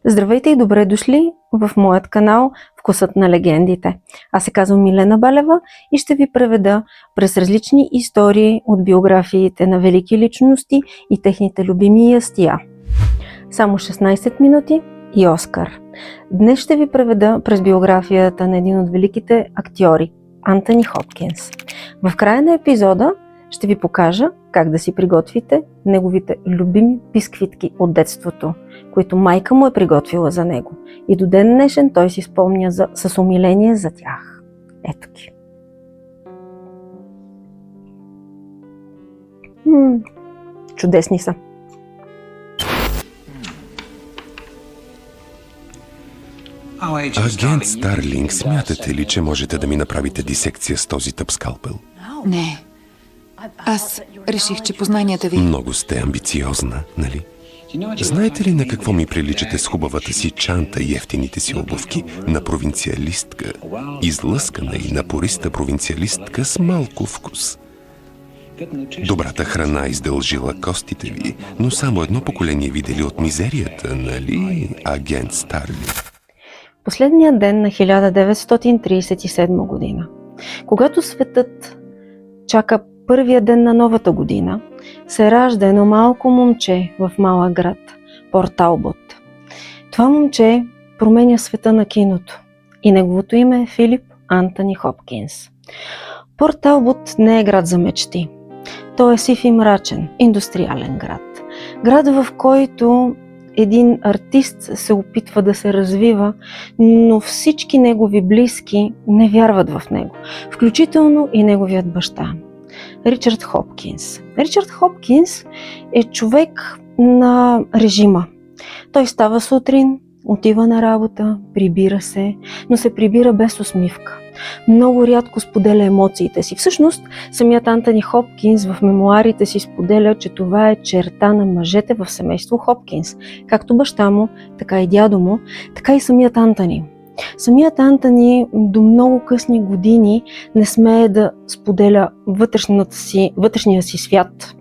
Здравейте и добре дошли в моят канал Вкусът на легендите. Аз се казвам Милена Балева и ще ви преведа през различни истории от биографиите на велики личности и техните любими ястия. Само 16 минути и Оскар. Днес ще ви преведа през биографията на един от великите актьори – Антони Хопкинс. В края на епизода ще ви покажа как да си приготвите неговите любими бисквитки от детството, които майка му е приготвила за него. И до ден днешен той си спомня с умиление за тях. Ето ги. Чудесни са. Агент Старлинг, смятате ли, че можете да ми направите дисекция с този тъп скалпел? Не. Аз реших, че познанията ви... Много сте амбициозна, нали? Знаете ли на какво ми приличате с хубавата си чанта и ефтините си обувки? На провинциалистка. Излъскана и напориста провинциалистка с малко вкус. Добрата храна издължила костите ви, но само едно поколение видели от мизерията, нали, агент Старлинг? Последният ден на 1937 година, когато светът чака първия ден на новата година, се ражда едно малко момче в малък град, Порт Талбот. Това момче променя света на киното и неговото име е Филип Антони Хопкинс. Порт Талбот не е град за мечти. Той е сив и мрачен, индустриален град. Град, в който един артист се опитва да се развива, но всички негови близки не вярват в него, включително и неговият баща. Ричард Хопкинс. Ричард Хопкинс е човек на режима. Той става сутрин, отива на работа, прибира се, но се прибира без усмивка. Много рядко споделя емоциите си. Всъщност, самият Антони Хопкинс в мемуарите си споделя, че това е черта на мъжете в семейство Хопкинс. Както баща му, така и дядо му, така и самият Антони. Самият Антони до много късни години не смее да споделя вътрешния си свят.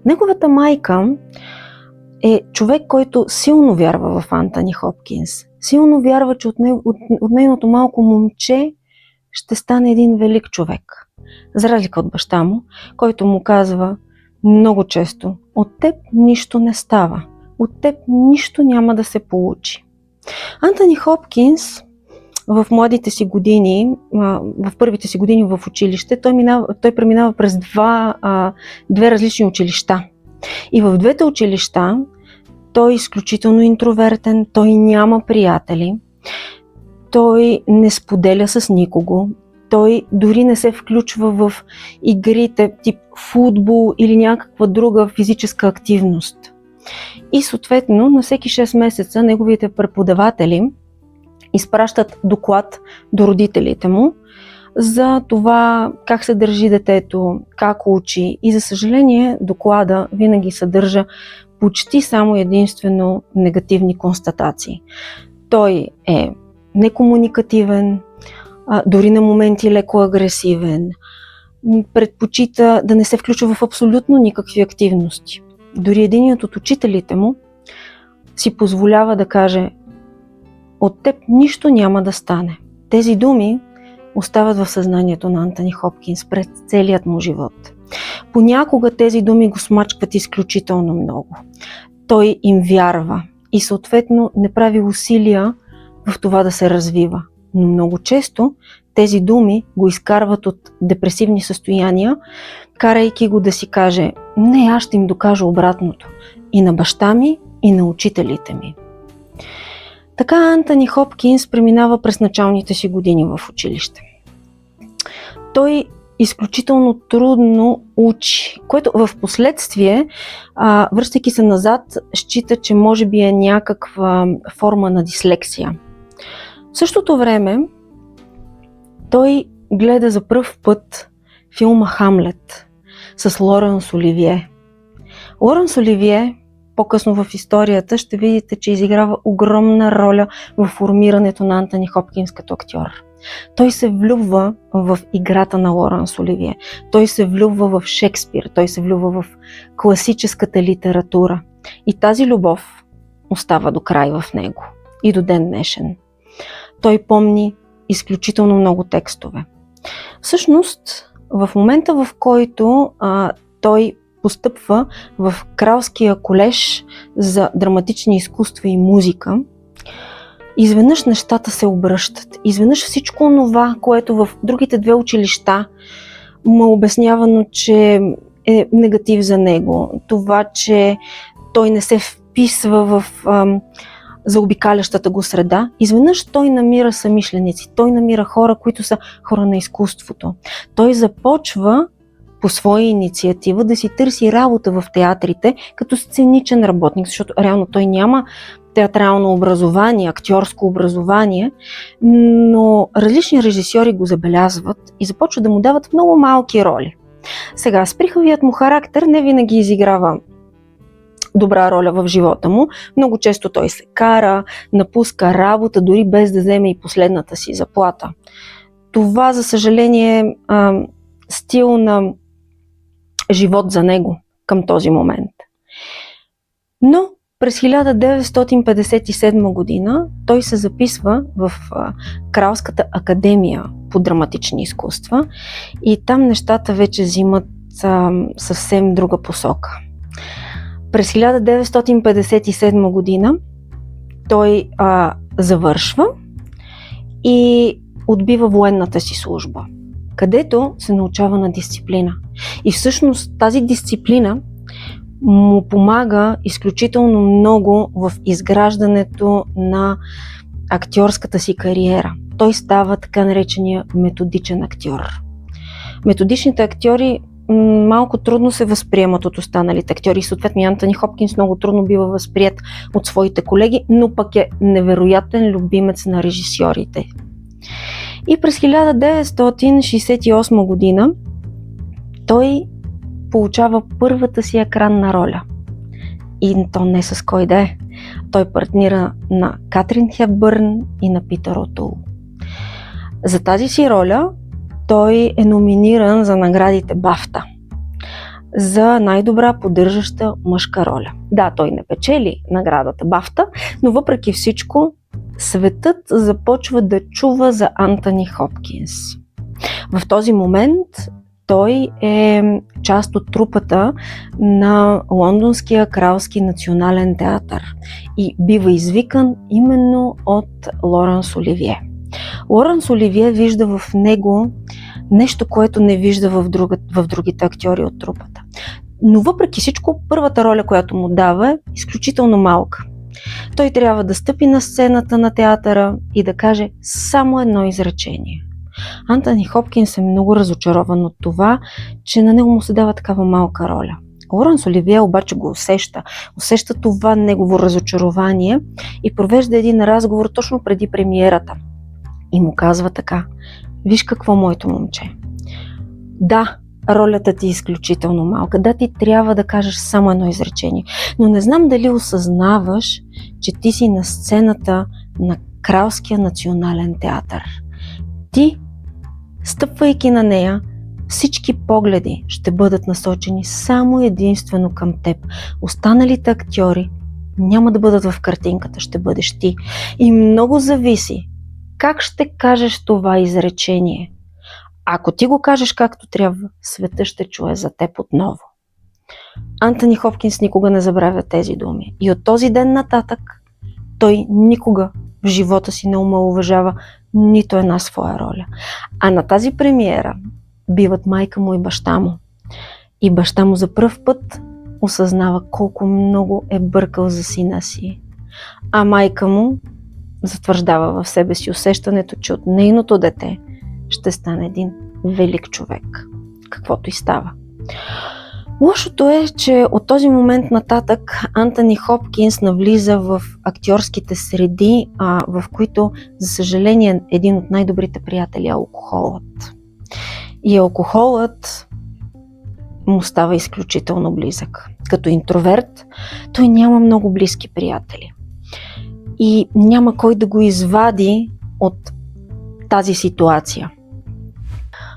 Неговата майка е човек, който силно вярва в Антони Хопкинс. Силно вярва, че от нейното малко момче ще стане един велик човек. За разлика от баща му, който му казва много често: от теб нищо не става, от теб нищо няма да се получи. Антони Хопкинс в младите си години, в първите си години в училище, той преминава през две различни училища. И в двете училища той е изключително интровертен, той няма приятели, той не споделя с никого, той дори не се включва в игрите тип футбол или някаква друга физическа активност. И съответно на всеки 6 месеца неговите преподаватели изпращат доклад до родителите му за това как се държи детето, как учи, и за съжаление доклада винаги съдържа почти само единствено негативни констатации. Той е некомуникативен, дори на моменти леко агресивен, предпочита да не се включва в абсолютно никакви активности. Дори единият от учителите му си позволява да каже: от теб нищо няма да стане. Тези думи остават в съзнанието на Антони Хопкинс през целият му живот. Понякога тези думи го смачкват изключително много. Той им вярва и съответно не прави усилия в това да се развива. Но много често тези думи го изкарват от депресивни състояния, карайки го да си каже: не, аз ще им докажа обратното. И на баща ми, и на учителите ми. Така Антони Хопкинс преминава през началните си години в училище. Той изключително трудно учи, което в последствие, връщайки се назад, счита, че може би е някаква форма на дислексия. В същото време той гледа за пръв път филма Хамлет с Лоренс Оливие. Лоренс Оливие, по-късно в историята, ще видите, че изиграва огромна роля в формирането на Антони Хопкинс като актьор. Той се влюбва в играта на Лоренс Оливие. Той се влюбва в Шекспир. Той се влюбва в класическата литература. И тази любов остава до край в него и до ден днешен. Той помни изключително много текстове. Всъщност, в момента, в който той постъпва в Кралския колеж за драматични изкуства и музика, изведнъж нещата се обръщат. Изведнъж всичко онова, което в другите две училища му е обяснявано, че е негатив за него, това, че той не се вписва в заобикалящата го среда, изведнъж той намира съмишленици, той намира хора, които са хора на изкуството. Той започва по своя инициатива да си търси работа в театрите като сценичен работник, защото реално той няма театрално образование, актьорско образование, но различни режисьори го забелязват и започват да му дават много малки роли. Сега, сприхавият му характер не винаги изиграва добра роля в живота му. Много често той се кара, напуска работа, дори без да вземе и последната си заплата. Това, за съжаление, е стил на живот за него към този момент. Но през 1957 година той се записва в Кралската академия по драматични изкуства и там нещата вече взимат съвсем друга посока. През 1957 година той завършва и отбива военната си служба, където се научава на дисциплина. И всъщност тази дисциплина му помага изключително много в изграждането на актьорската си кариера. Той става така наречения методичен актьор. Методичните актьори малко трудно се възприемат от останалите актьори. Съответно, Антони Хопкинс много трудно бива възприет от своите колеги, но пък е невероятен любимец на режисьорите. И през 1968 година той получава първата си екранна роля. И то не с кой да е. Той партнира на Катрин Хепбърн и на Питър Отул. За тази си роля той е номиниран за наградите Бафта за най-добра поддържаща мъжка роля. Да, той не печели наградата Бафта, но въпреки всичко светът започва да чува за Антони Хопкинс. В този момент той е част от трупата на Лондонския кралски национален театър и бива извикан именно от Лоранс Оливие. Лоранс Оливие вижда в него нещо, което не вижда в другите актьори от трупата. Но въпреки всичко, първата роля, която му дава, е изключително малка. Той трябва да стъпи на сцената на театъра и да каже само едно изречение. Антони Хопкинс е много разочарован от това, че на него му се дава такава малка роля. Лоранс Оливие обаче го усеща това негово разочарование и провежда един разговор точно преди премиерата. И му казва така: виж какво, моето момче. Да, ролята ти е изключително малка. Да, ти трябва да кажеш само едно изречение. Но не знам дали осъзнаваш, че ти си на сцената на Кралския национален театър. Ти, стъпвайки на нея, всички погледи ще бъдат насочени само единствено към теб. Останалите актьори няма да бъдат в картинката, ще бъдеш ти. И много зависи как ще кажеш това изречение. Ако ти го кажеш както трябва, света ще чуе за теб отново. Антони Хопкинс никога не забравя тези думи. И от този ден нататък той никога в живота си не омаловажава нито една своя роля. А на тази премиера биват майка му и баща му. И баща му за пръв път осъзнава колко много е бъркал за сина си. А майка му затвърждава в себе си усещането, че от нейното дете ще стане един велик човек, каквото и става. Лошото е, че от този момент нататък Антони Хопкинс навлиза в актьорските среди, в които, за съжаление, един от най-добрите приятели е алкохолът. И алкохолът му става изключително близък. Като интроверт, той няма много близки приятели. И няма кой да го извади от тази ситуация.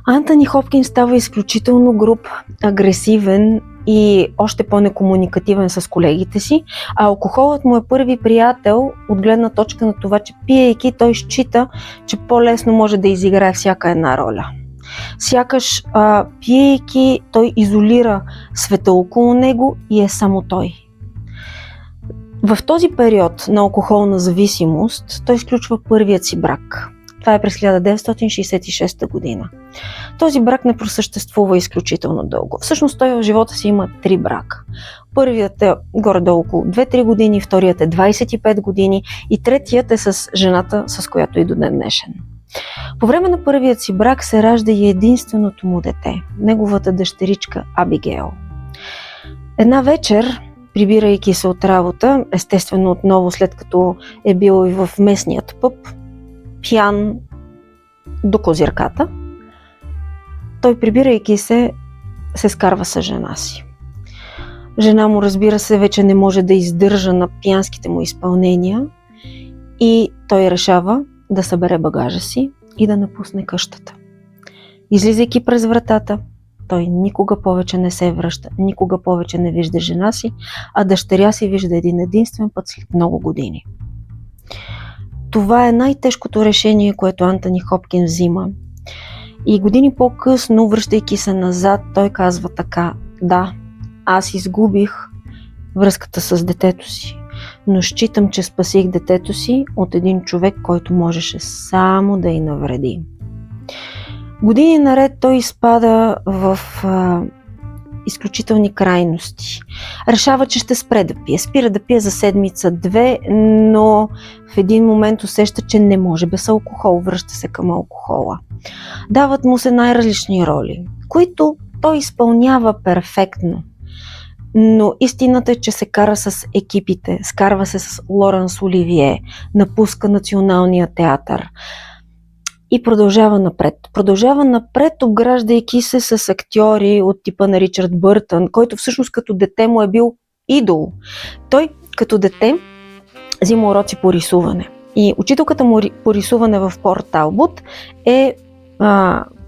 Антони Хопкинс става изключително груб, агресивен и още по-некомуникативен с колегите си, а алкохолът му е първи приятел от гледна точка на това, че пиейки той счита, че по-лесно може да изиграе всяка една роля. Сякаш пиейки той изолира света около него и е само той. В този период на алкохолна зависимост той изключва първият си брак. Това е през 1966 година. Този брак не просъществува изключително дълго. Всъщност той в живота си има 3 брака. Първият е горе-долу около 2-3 години, вторият е 25 години и третият е с жената, с която и до ден днешен. По време на първият си брак се ражда и единственото му дете, неговата дъщеричка Абигейл. Една вечер, прибирайки се от работа, естествено отново след като е бил и в местният пъб, пиян до козирката, той прибирайки се скарва с жена си. Жена му, разбира се, вече не може да издържа на пиянските му изпълнения и той решава да събере багажа си и да напусне къщата. Излизайки през вратата, той никога повече не се връща, никога повече не вижда жена си, а дъщеря си вижда един единствен път след много години. Това е най-тежкото решение, което Антони Хопкинс взима. И години по-късно, връщайки се назад, той казва така: да, аз изгубих връзката с детето си, но считам, че спасих детето си от един човек, който можеше само да й навреди. Години наред той изпада в изключителни крайности. Решава, че ще спре да пие. Спира да пие за седмица-две, но в един момент усеща, че не може без алкохол. Връща се към алкохола. Дават му се най-различни роли, които той изпълнява перфектно. Но истината е, че се кара с екипите, скарва се с Лоренс Оливие, напуска Националния театър и продължава напред. Продължава напред, обграждайки се с актьори от типа на Ричард Бъртън, който всъщност като дете му е бил идол. Той като дете взима уроци по рисуване. И учителката му по рисуване в Порт Талбот е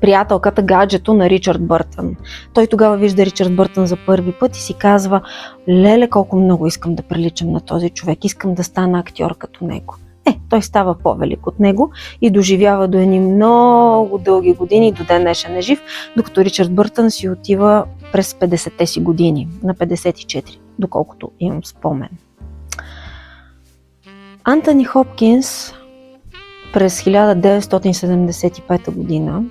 приятелката, гаджето на Ричард Бъртън. Той тогава вижда Ричард Бъртън за първи път и си казва: леле, колко много искам да приличам на този човек, искам да стана актьор като него. Той става по-велик от него и доживява до едни много дълги години, до ден днешен е жив, докато Ричард Бъртън си отива през 50-те си години, на 54, доколкото имам спомен. Антони Хопкинс през 1975 година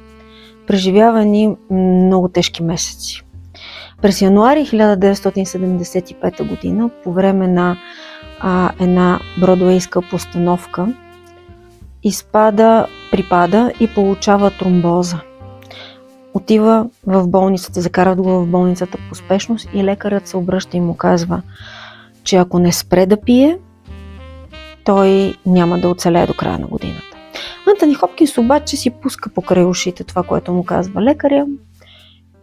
преживява ни много тежки месеци. През януари 1975 година, по време на една бродуейска постановка, припада и получава тромбоза. Отива в болницата, закарат го в болницата по спешност и лекарът се обръща и му казва, че ако не спре да пие, той няма да оцелее до края на годината. Антони Хопкинс обаче си пуска покрай ушите това, което му казва лекаря,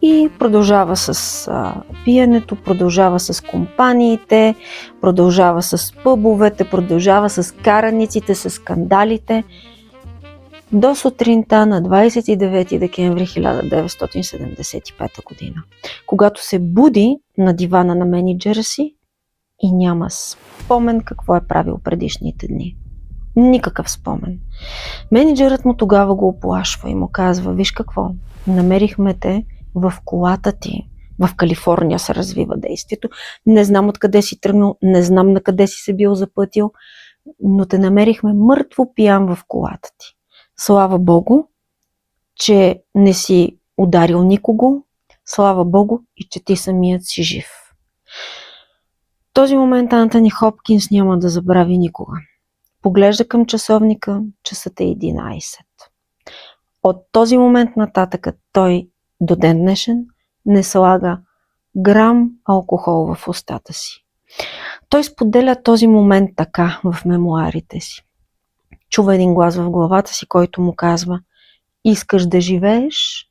и продължава с пиенето, продължава с компаниите, продължава с пъбовете, продължава с караниците, с скандалите, до сутринта на 29 декември 1975 година, когато се буди на дивана на мениджъра си и няма спомен какво е правил предишните дни. Никакъв спомен. Мениджърът му тогава го оплашва и му казва: виж какво, намерихме те в колата ти. В Калифорния се развива действието. Не знам откъде си тръгнал, не знам на къде си се бил запътил, но те намерихме мъртво пиян в колата ти. Слава Богу, че не си ударил никого. Слава Богу и че ти самият си жив. Този момент Антони Хопкинс няма да забрави никога. Поглежда към часовника, часът е 11. От този момент нататък той до ден днешен не слага грам алкохол в устата си. Той споделя този момент така в мемуарите си. Чува един глас в главата си, който му казва: искаш да живееш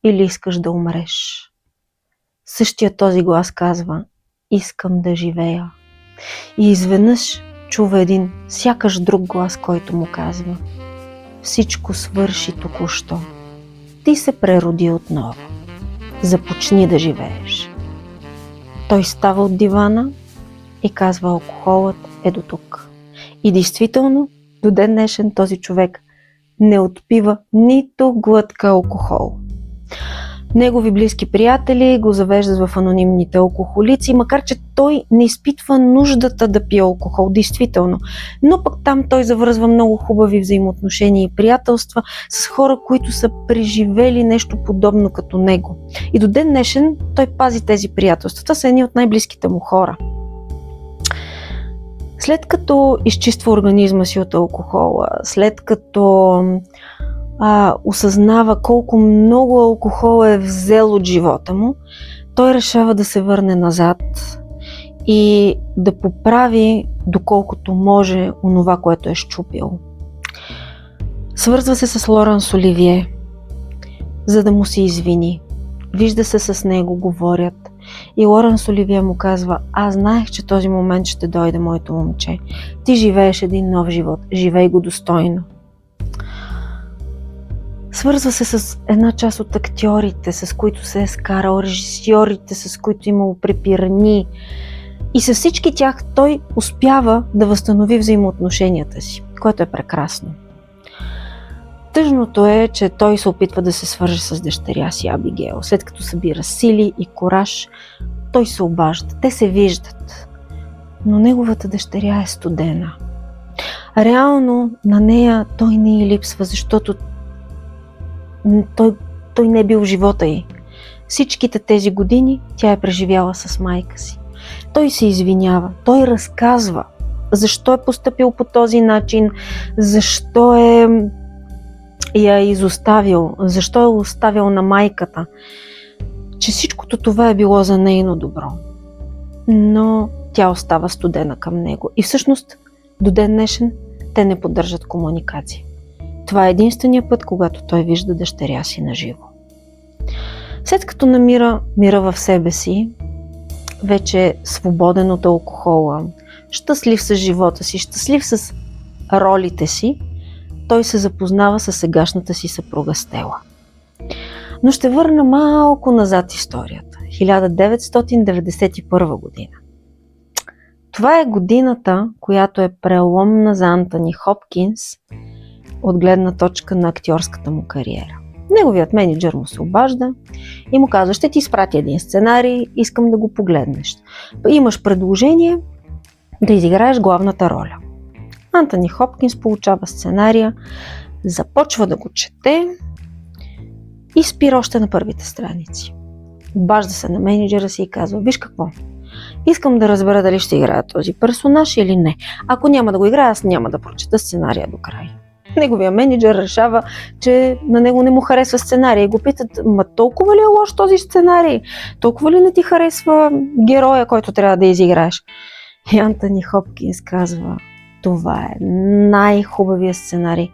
или искаш да умреш? Същия този глас казва: искам да живея. И изведнъж чува един сякаш друг глас, който му казва: всичко свърши току-що. Ти се прероди отново. Започни да живееш. Той става от дивана и казва: алкохолът е до тук. И действително, до ден днешен този човек не отпива нито глътка алкохол. Негови близки приятели го завеждат в анонимните алкохолици, макар че той не изпитва нуждата да пие алкохол, действително. Но пък там той завързва много хубави взаимоотношения и приятелства с хора, които са преживели нещо подобно като него. И до ден днешен той пази тези приятелства. Това са едни от най-близките му хора. След като изчиства организма си от алкохола, след като осъзнава колко много алкохол е взел от живота му, той решава да се върне назад и да поправи доколкото може онова, което е счупил. Свързва се с Лоранс Оливие, за да му се извини. Вижда се с него, говорят. И Лоранс Оливие му казва: аз знаех, че този момент ще дойде, моето момче. Ти живееш един нов живот. Живей го достойно. Свързва се с една част от актьорите, с които се е скарал, режисьорите, с които имало препирани. И с всички тях той успява да възстанови взаимоотношенията си, което е прекрасно. Тъжното е, че той се опитва да се свърже с дъщеря си Абигейл. След като събира сили и кураж, той се обажда. Те се виждат. Но неговата дъщеря е студена. Реално на нея той не й липсва, защото той не е бил в живота й. Всичките тези години тя е преживяла с майка си. Той се извинява, той разказва защо е постъпил по този начин, защо я изоставил, защо е оставил на майката, че всичкото това е било за нейно добро. Но тя остава студена към него. И всъщност до ден днешен те не поддържат комуникация. Това е единствения път, когато той вижда дъщеря си наживо. След като намира мира в себе си, вече свободен от алкохола, щастлив с живота си, щастлив с ролите си, той се запознава с сегашната си съпруга Стела. Но ще върна малко назад историята. 1991 година. Това е годината, която е преломна за Антони Хопкинс от гледна точка на актьорската му кариера. Неговият мениджър му се обажда и му казва: ще ти изпратя един сценарий, искам да го погледнеш. Имаш предложение да изиграеш главната роля. Антони Хопкинс получава сценария, започва да го чете и спира още на първите страници. Обажда се на мениджъра си и казва: виж какво, искам да разбера дали ще играя този персонаж или не. Ако няма да го играя, аз няма да прочета сценария до край. Неговия мениджър решава, че на него не му харесва сценария и го питат: ма толкова ли е лош този сценарий? Толкова ли не ти харесва героя, който трябва да изиграеш? И Антони Хопкинс казва: това е най-хубавият сценарий,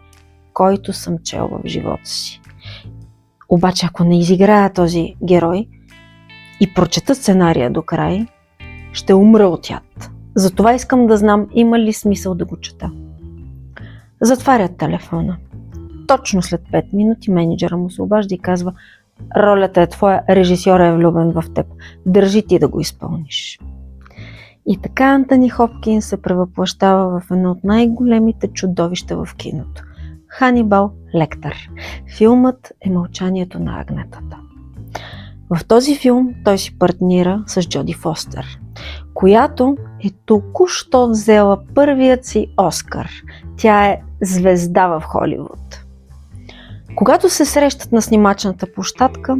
който съм чел в живота си. Обаче ако не изиграя този герой и прочета сценария до край, ще умра от яд. Затова искам да знам има ли смисъл да го чета. Затварят телефона. Точно след 5 минути менеджера му се обажда и казва: ролята е твоя, режисьорът е влюбен в теб. Държи ти да го изпълниш. И така Антони Хопкинс се превъплъщава в едно от най-големите чудовища в киното. Ханибал Лектър. Филмът е Мълчанието на агнетата. В този филм той си партнира с Джоди Фостер, която е току-що взела първият си Оскар. Тя е звезда в Холивуд. Когато се срещат на снимачната площадка,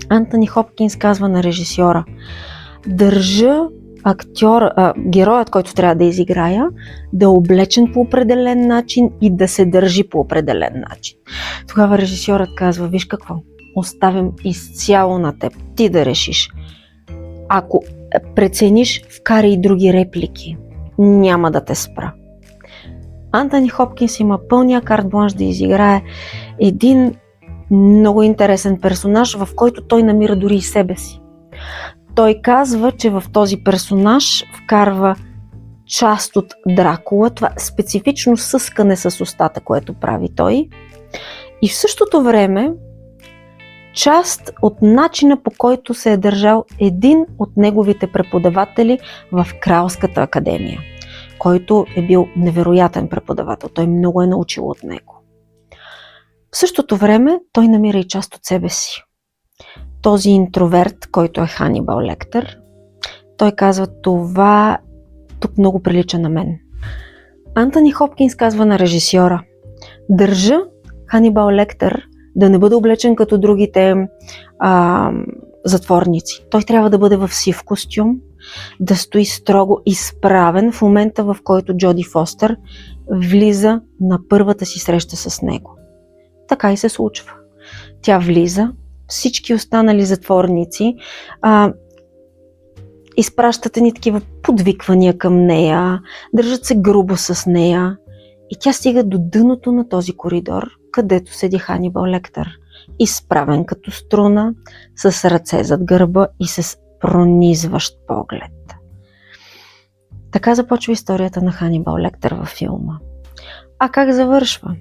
Антони Хопкинс казва на режисьора: държа героят, който трябва да изиграя, да е облечен по определен начин и да се държи по определен начин. Тогава режисьорът казва: виж какво, оставям изцяло на теб, ти да решиш. Ако прецениш, вкарай и други реплики, няма да те спра. Антони Хопкинс има пълния карт бланш да изиграе един много интересен персонаж, в който той намира дори и себе си. Той казва, че в този персонаж вкарва част от Дракула, това специфично съскане с устата, което прави той. И в същото време част от начина, по който се е държал един от неговите преподаватели в Кралската академия, който е бил невероятен преподавател. Той много е научил от него. В същото време той намира и част от себе си. Този интроверт, който е Ханибал Лектър, той казва: това тук много прилича на мен. Антони Хопкинс казва на режисьора: държа Ханибал Лектър да не бъде облечен като другите затворници. Той трябва да бъде в сив костюм, да стои строго изправен в момента, в който Джоди Фостър влиза на първата си среща с него. Така и се случва. Тя влиза, всички останали затворници изпращат ни такива подвиквания към нея, държат се грубо с нея и тя стига до дъното на този коридор, където седи Ханибал Лектър, изправен като струна, с ръце зад гърба и с пронизващ поглед. Така започва историята на Ханибал Лектър във филма. А как завършва?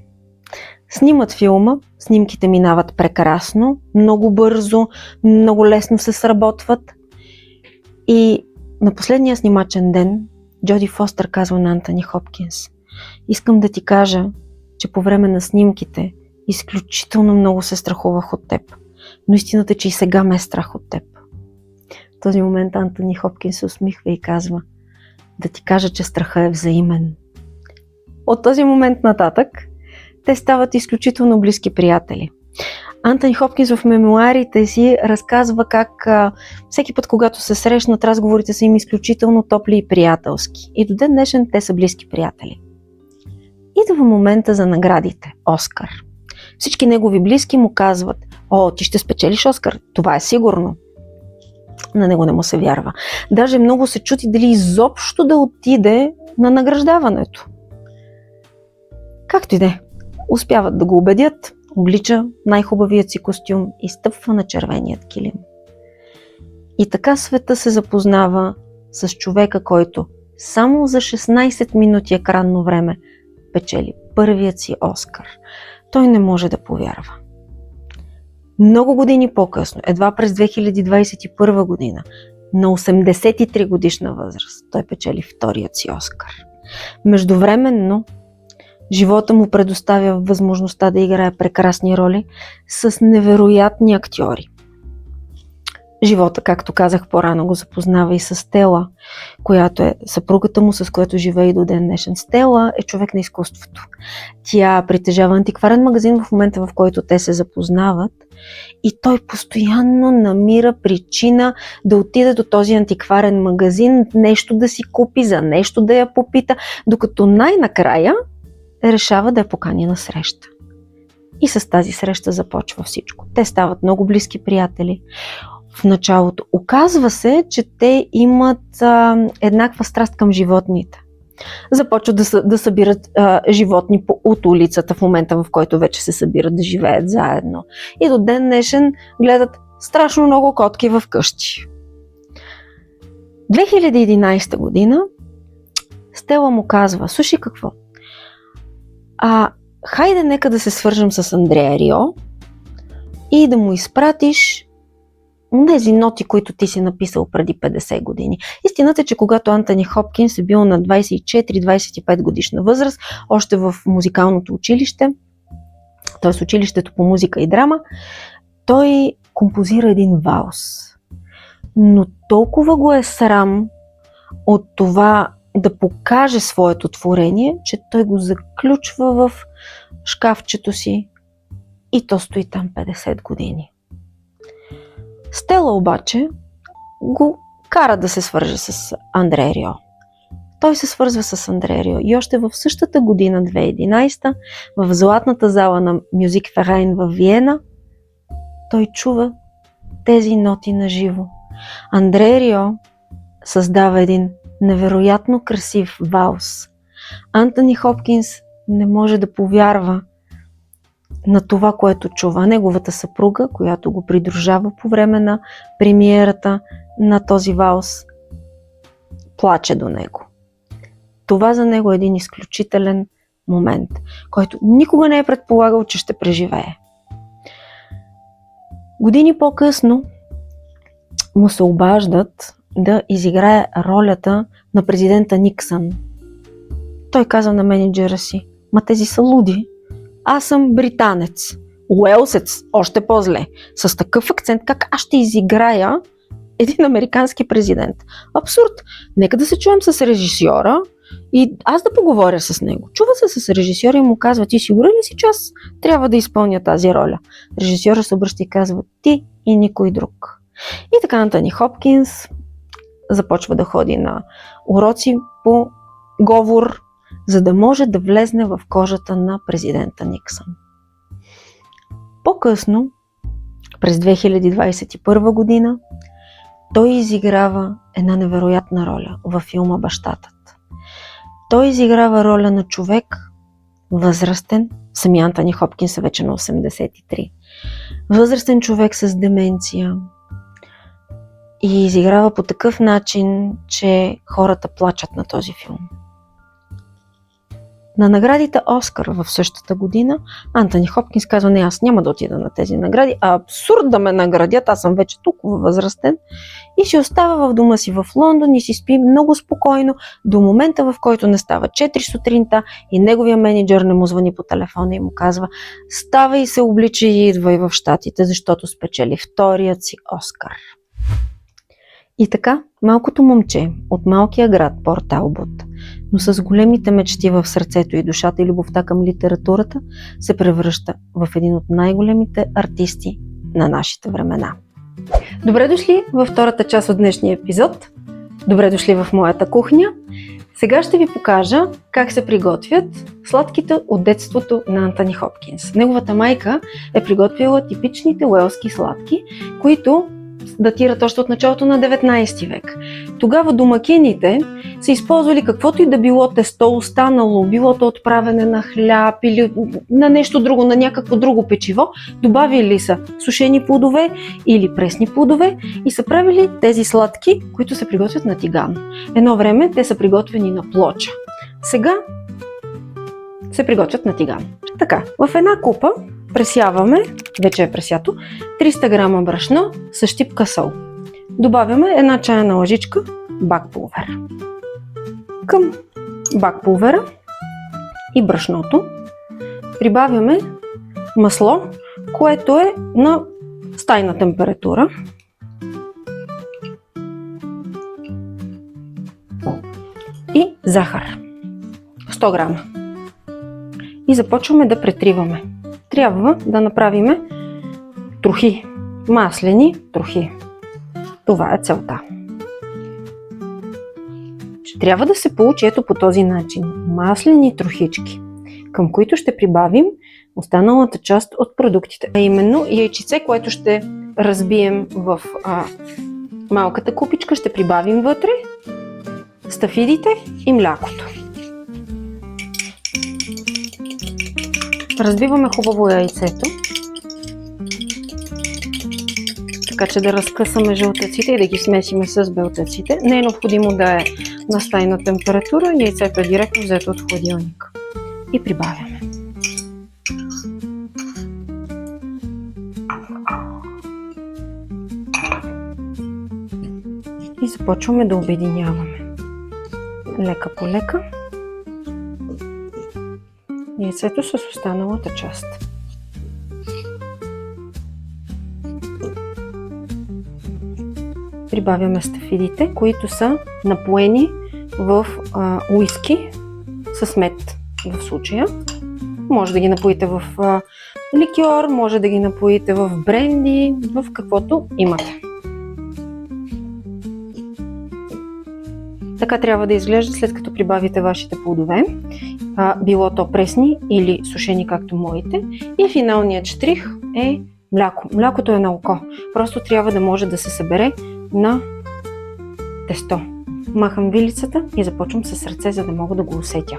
Снимат филма, снимките минават прекрасно, много бързо, много лесно се сработват и на последния снимачен ден Джоди Фостър казва на Антони Хопкинс: искам да ти кажа, че по време на снимките изключително много се страхувах от теб, но истината е, че и сега ме е страх от теб. В този момент Антони Хопкинс се усмихва и казва: да ти кажа, че страха е взаимен. От този момент нататък те стават изключително близки приятели. Антони Хопкинс в мемуарите си разказва как всеки път, когато се срещнат, разговорите са им изключително топли и приятелски. И до ден днешен те са близки приятели. Идва момента за наградите – Оскар. Всички негови близки му казват: о, ти ще спечелиш Оскар, това е сигурно. На него не му се вярва. Даже много се чути дали изобщо да отиде на награждаването. Както и де, успяват да го убедят, облича най-хубавият си костюм и стъпва на червеният килим. И така света се запознава с човека, който само за 16 минути екранно време печели първият си Оскар. Той не може да повярва. Много години по-късно, едва през 2021 година, на 83 годишна възраст, той печели вторият си Оскар. Междувременно, живота му предоставя възможността да играе прекрасни роли с невероятни актьори. Живота, както казах по-рано, го запознава и с Стела, която е съпругата му, с която живее и до ден днешен. Стела е човек на изкуството. Тя притежава антикварен магазин в момента, в който те се запознават, и той постоянно намира причина да отиде до този антикварен магазин, нещо да си купи, за нещо да я попита, докато най-накрая решава да я покани на среща. И с тази среща започва всичко. Те стават много близки приятели. В началото оказва се, че те имат еднаква страст към животните. Започват да събират животни от улицата в момента, в който вече се събират да живеят заедно. И до ден днешен гледат страшно много котки в къщи. 2011 година Стела му казва: слушай какво, хайде нека да се свържем с Андрея Рио и да му изпратиш тези ноти, които ти си написал преди 50 години. Истината е, че когато Антони Хопкинс е бил на 24-25 годишна възраст, още в музикалното училище, т.е. училището по музика и драма, той композира един валс. Но толкова го е срам от това да покаже своето творение, че той го заключва в шкафчето си и то стои там 50 години. Стела обаче го кара да се свърже с Андре Рио. Той се свързва с Андре Рио и още в същата година, 2011, в златната зала на Мюзик Ферайн в Виена, той чува тези ноти на живо. Андре Рио създава един невероятно красив валс. Антони Хопкинс не може да повярва на това, което чува. Неговата съпруга, която го придружава по време на премиерата на този валс, плаче до него. Това за него е един изключителен момент, който никога не е предполагал, че ще преживее. Години по-късно му се обаждат да изиграе ролята на президента Никсън. Той каза на менеджера си: ма тези са луди. Аз съм британец, уелсец, още по-зле. С такъв акцент, как аз ще изиграя един американски президент? Абсурд! Нека да се чуем с режисьора и аз да поговоря с него. Чува се с режисьора и му казва: ти сигурен ли си, че аз трябва да изпълня тази роля? Режисьора се обръща и казва: ти и никой друг. И така Антони Хопкинс започва да ходи на уроци по говор, за да може да влезне в кожата на президента Никсън. По-късно, през 2021 година, той изиграва една невероятна роля във филма "Бащатът". Той изиграва роля на човек възрастен, самия Антони Хопкинс е вече на 83, възрастен човек с деменция, и изиграва по такъв начин, че хората плачат на този филм. На наградите Оскар в същата година Антони Хопкинс казва: не, аз няма да отида на тези награди, абсурд да ме наградят, аз съм вече толкова възрастен, и си остава в дома си в Лондон и си спи много спокойно до момента, в който не става 4 сутринта и неговия менеджер не му звъни по телефона и му казва: ставай и се облича и идвай в Щатите, защото спечели вторият си Оскар. И така, малкото момче от малкия град Порт Талбот, но с големите мечти в сърцето и душата и любовта към литературата, се превръща в един от най-големите артисти на нашите времена. Добре дошли във втората част от днешния епизод. Добре дошли в моята кухня. Сега ще ви покажа как се приготвят сладките от детството на Антони Хопкинс. Неговата майка е приготвила типичните уелски сладки, които датират още от началото на 19 век. Тогава домакините са използвали каквото и да било тесто останало, било то от правене на хляб или на нещо друго, на някакво друго печиво, добавили са сушени плодове или пресни плодове и са правили тези сладки, които се приготвят на тиган. Едно време те са приготвени на плоча. Сега се приготвят на тиган. Така, в една купа пресяваме, вече е пресято, 300 грама брашно с щипка сол. Добавяме една чайна лъжичка бак пулвер. Към бак пулвера и брашното прибавяме масло, което е на стайна температура. И захар. 100 грама. И започваме да претриваме. Трябва да направим трохи, маслени трохи. Това е целта. Трябва да се получи ето по този начин. Маслени трохички, към които ще прибавим останалата част от продуктите. А именно яйчице, което ще разбием в малката купичка, ще прибавим вътре стафидите и млякото. Разбиваме хубаво яйцето, така че да разкъсаме жълтъците и да ги смесиме с белтъците. Не е необходимо да е на стайна температура, яйцето е директно взето от хладилника. И прибавяме. И започваме да обединяваме. Лека по лека. Яйцето с останалата част. Прибавяме стафидите, които са напоени в уиски с мед в случая. Може да ги напоите в ликьор, може да ги напоите в бренди, в каквото имате. Така трябва да изглежда след като прибавите вашите плодове, било то пресни или сушени както моите. И финалният штрих е мляко. Млякото е на око. Просто трябва да може да се събере на тесто. Махам вилицата и започвам с ръце, за да мога да го усетя.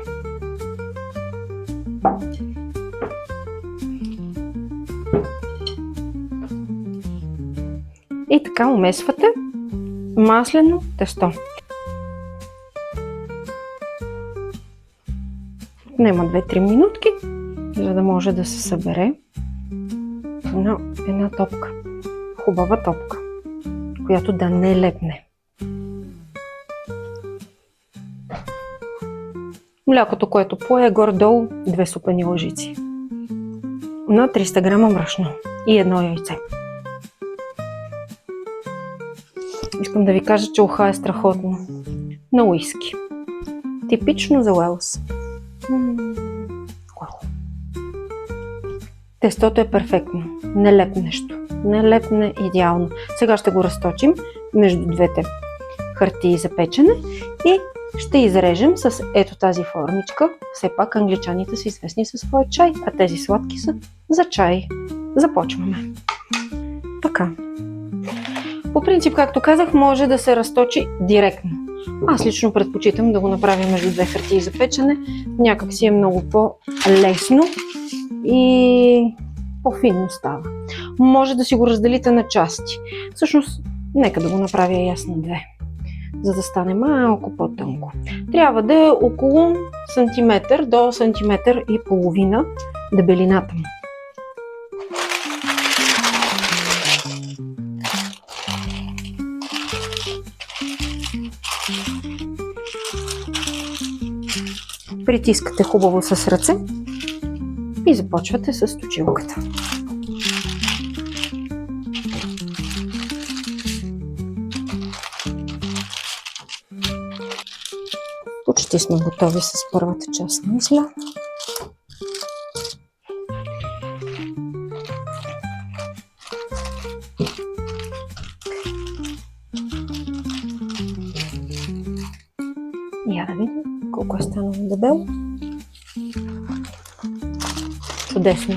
И така умесвате маслено тесто. Нема 2-3 минутки, за да може да се събере на една топка. хубава топка, която да не лепне. Млякото, което пое, е горе-долу 2 супени лъжици. На 300 грама брашно и едно яйце. Искам да ви кажа, че уха е страхотно. На уиски. Типично за Уелс. Тестото е перфектно. Не лепнещо. Не лепне идеално. Сега ще го разточим между двете хартии за печене и ще изрежем с ето тази формичка. Все пак англичаните са известни със своя чай, а тези сладки са за чай. Започваме. Така. По принцип, както казах, може да се разточи директно. Аз лично предпочитам да го направя между две хартии за печене. Някак си е много по-лесно и по-финно става. Може да си го разделите на части. Всъщност, нека да го направя и аз на две, за да стане малко по-тънко. Трябва да е около сантиметър до сантиметър и половина дебелината му. Притискате хубаво с ръце и започвате с точилката. Почти сме готови с първата част, мисля. Я да видим колко е станало дебело. Чудесно.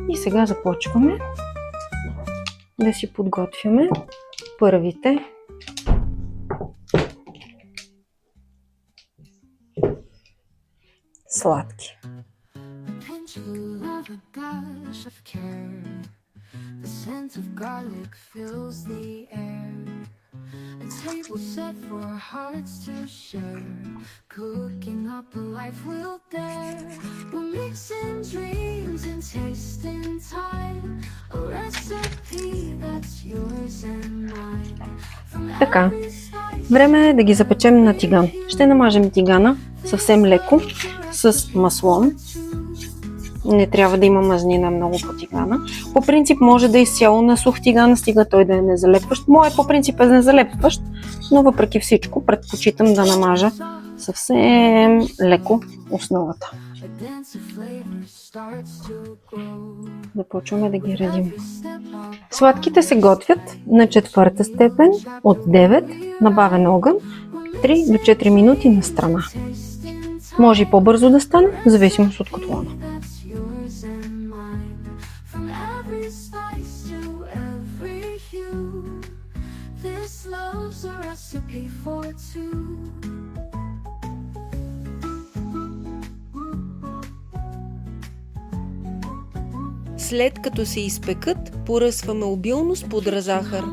И сега започваме да си подготвяме първите сладки. The scent of garlic fills the air. A table set for hearts to share. Cooking up a life we'll dare. We're mixing dreams and tasting time. A recipe that's yours and mine. Така, време е да ги запечем на тиган. Ще намажем тигана съвсем леко с масло. Не трябва да има мазнина много по тигана. По принцип може да е изцяло на сух тиган, стига той да е незалепващ. Моят по принцип е незалепващ, но въпреки всичко предпочитам да намажа съвсем леко основата. Започваме да ги редим. Сладките се готвят на 4-та степен от 9 на бавен огън, 3 до 4 минути на страна. Може и по-бързо да стане, в зависимост от котлона. След като се изпекат, поръсваме обилно с пудра захар.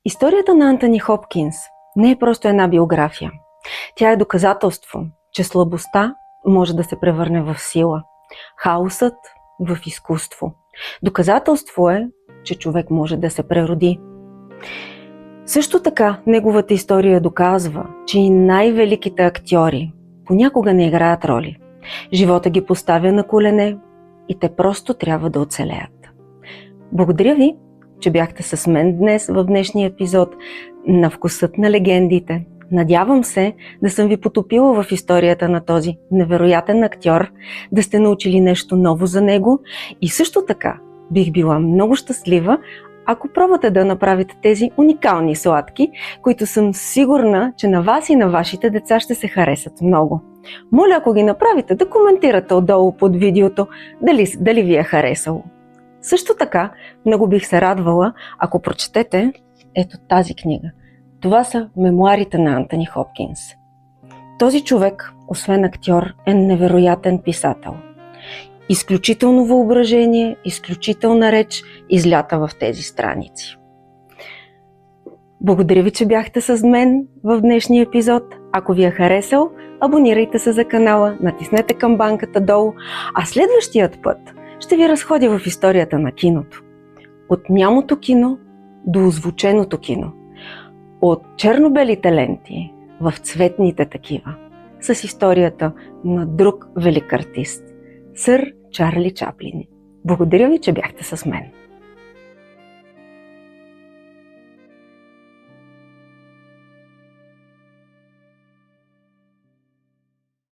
Историята на Антони Хопкинс не е просто една биография. Тя е доказателство, че слабостта може да се превърне в сила, хаосът в изкуство. Доказателство е, че човек може да се прероди. Също така, неговата история доказва, че и най-великите актьори понякога не играят роли. Живота ги поставя на колене и те просто трябва да оцелеят. Благодаря ви, че бяхте с мен днес в днешния епизод на Вкусът на легендите. Надявам се да съм ви потопила в историята на този невероятен актьор, да сте научили нещо ново за него и също така бих била много щастлива, ако пробвате да направите тези уникални сладки, които съм сигурна, че на вас и на вашите деца ще се харесат много. Моля, ако ги направите, да коментирате отдолу под видеото дали ви е харесало. Също така, много бих се радвала, ако прочетете ето тази книга. Това са мемуарите на Антони Хопкинс. Този човек, освен актьор, е невероятен писател. Изключително въображение, изключителна реч излята в тези страници. Благодаря ви, че бяхте с мен в днешния епизод. Ако ви е харесал, абонирайте се за канала, натиснете камбанката долу, а следващият път ще ви разходя в историята на киното. От нямото кино до озвученото кино. От черно-белите ленти в цветните такива. С историята на друг велик артист – сър Чарли Чаплин. Благодаря ви, че бяхте с мен.